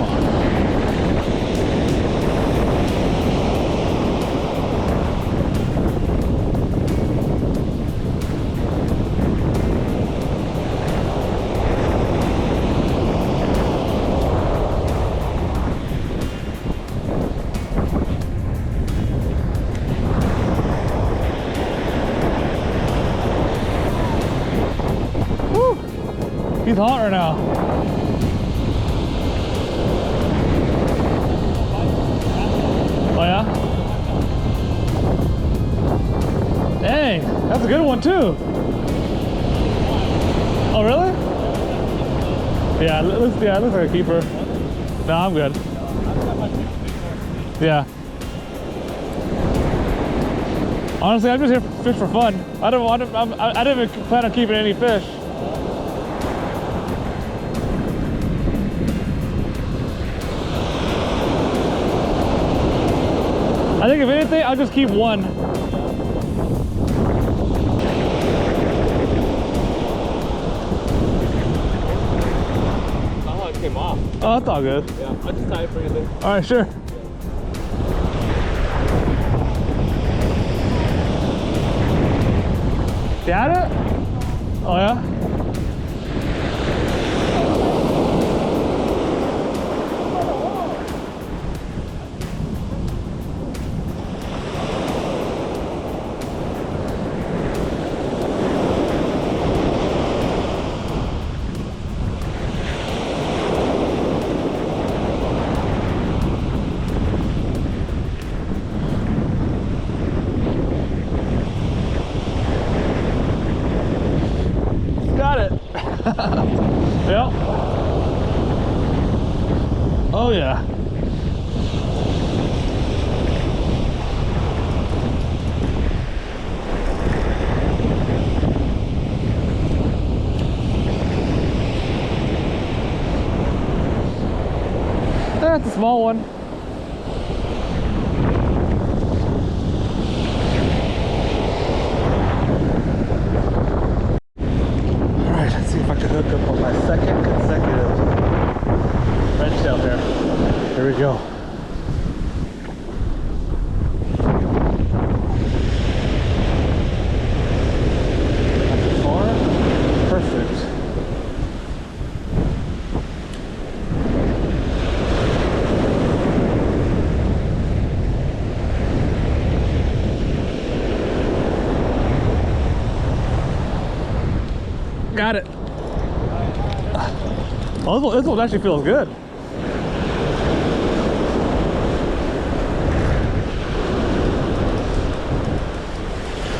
Come on. He's hot right now. Oh yeah? Dang, that's a good one too. Oh really? Yeah, it looks like a keeper. No, I'm good. Yeah. Honestly, I'm just here to fish for fun. I didn't even plan on keeping any fish. I think if anything, I'll just keep one. Oh, it came off. Oh, that's all good. Yeah, I'll just tie it for you then. All right, sure. Got it? Oh yeah? Got it. Yep. Oh yeah. That's a small one. Alright, let's see if I can hook up on my second consecutive redtail here. Here we go. Not too far. Perfect. Got it. Oh, this one actually feels good.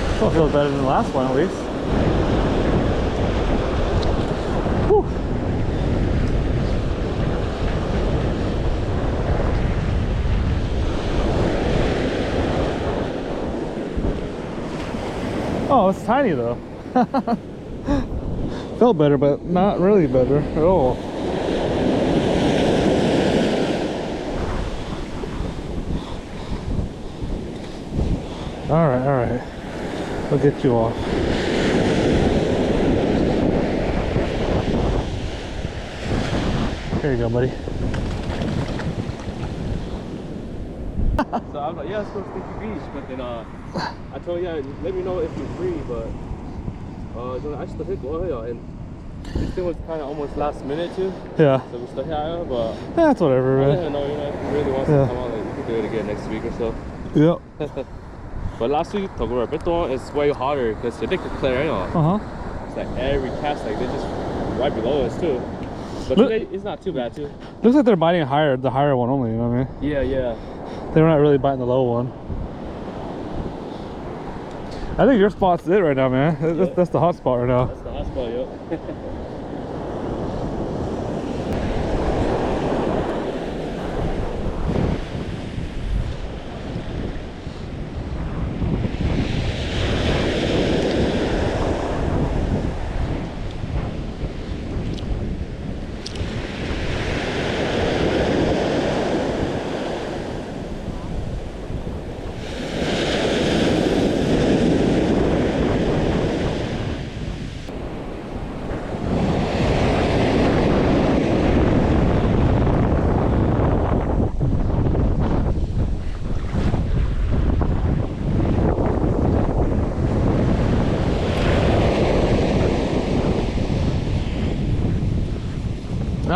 This one feels better than the last one, at least. Whew. Oh, it's tiny though. Felt better, but not really better at all. All right. We'll get you off. Here you go, buddy. So I was like, yeah, let's go to Sticky Beach, but then I told him, yeah, let me know if you're free, but I just hit go and this thing was kind of almost last minute too. Yeah. So we still here, but That's whatever, man. I know, if you really want to come on, like, we can do it again next week or so. Yep. But last week, it's way harder because they could clear, It's like every cast, like they just right below us too. But today, it's not too bad too. Looks like they're biting higher, the higher one only, you know what I mean? Yeah. They're not really biting the low one. I think your spot's it right now, man. That's the hot spot right now. That's the hot spot, yep.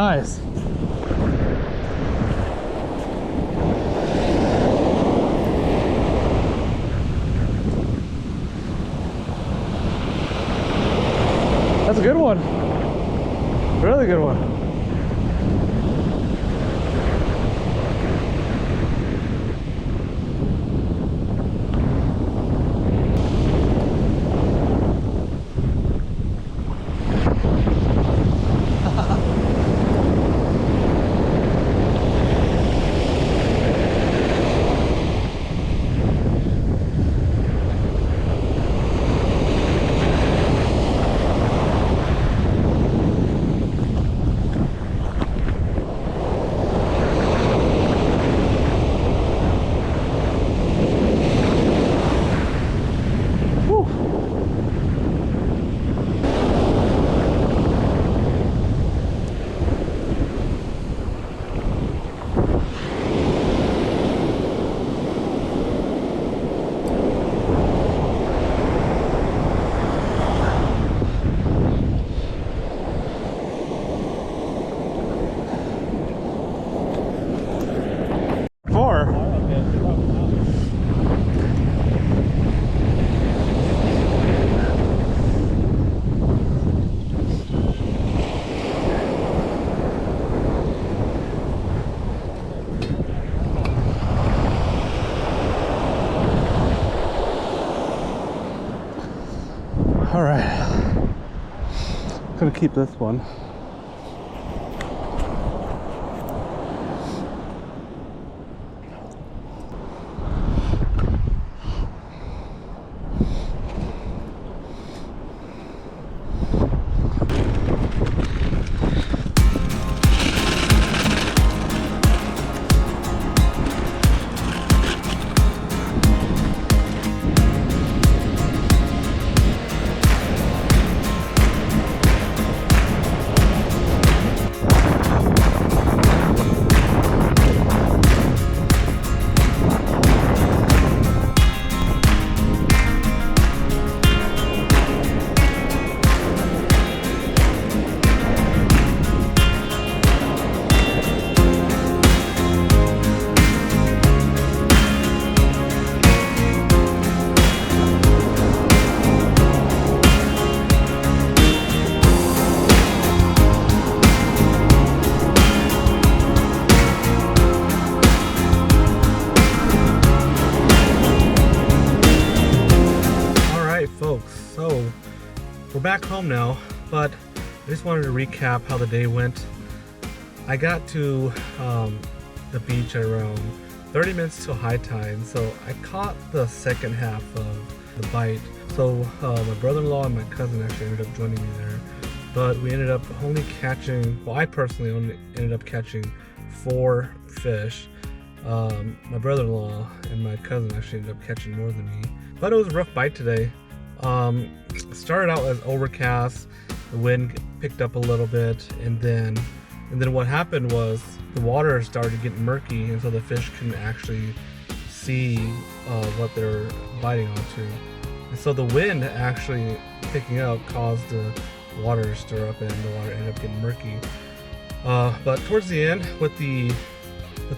Nice. That's a good one. Really good one. All right, gonna keep this one. Folks, so we're back home now, but I just wanted to recap how the day went. I got to the beach at around 30 minutes till high tide, so I caught the second half of the bite. So my brother-in-law and my cousin actually ended up joining me there, but we ended up only catching, well, I personally only ended up catching 4 fish. My brother-in-law and my cousin actually ended up catching more than me, but it was a rough bite today. Started out as overcast, the wind picked up a little bit, and then what happened was the water started getting murky, and so the fish couldn't actually see what they're biting onto. And so the wind actually picking up caused the water to stir up, and the water ended up getting murky. But towards the end, with the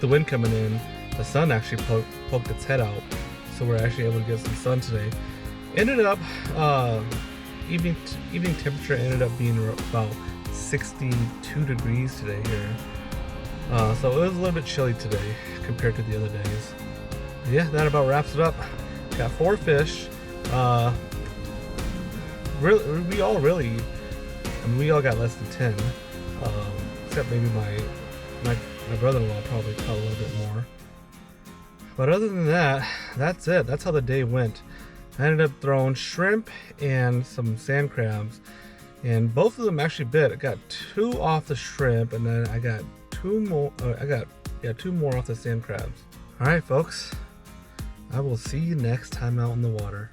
wind coming in, the sun actually poked its head out, so we're actually able to get some sun today. Ended up, evening temperature ended up being about 62 degrees today here. So it was a little bit chilly today compared to the other days. But yeah, that about wraps it up. Got 4 fish. We all got less than 10. Except maybe my brother-in-law probably caught a little bit more. But other than that, that's it. That's how the day went. I ended up throwing shrimp and some sand crabs, and both of them actually bit. I got 2 off the shrimp, and then I got 2 more. 2 more off the sand crabs. All right, folks. I will see you next time out in the water.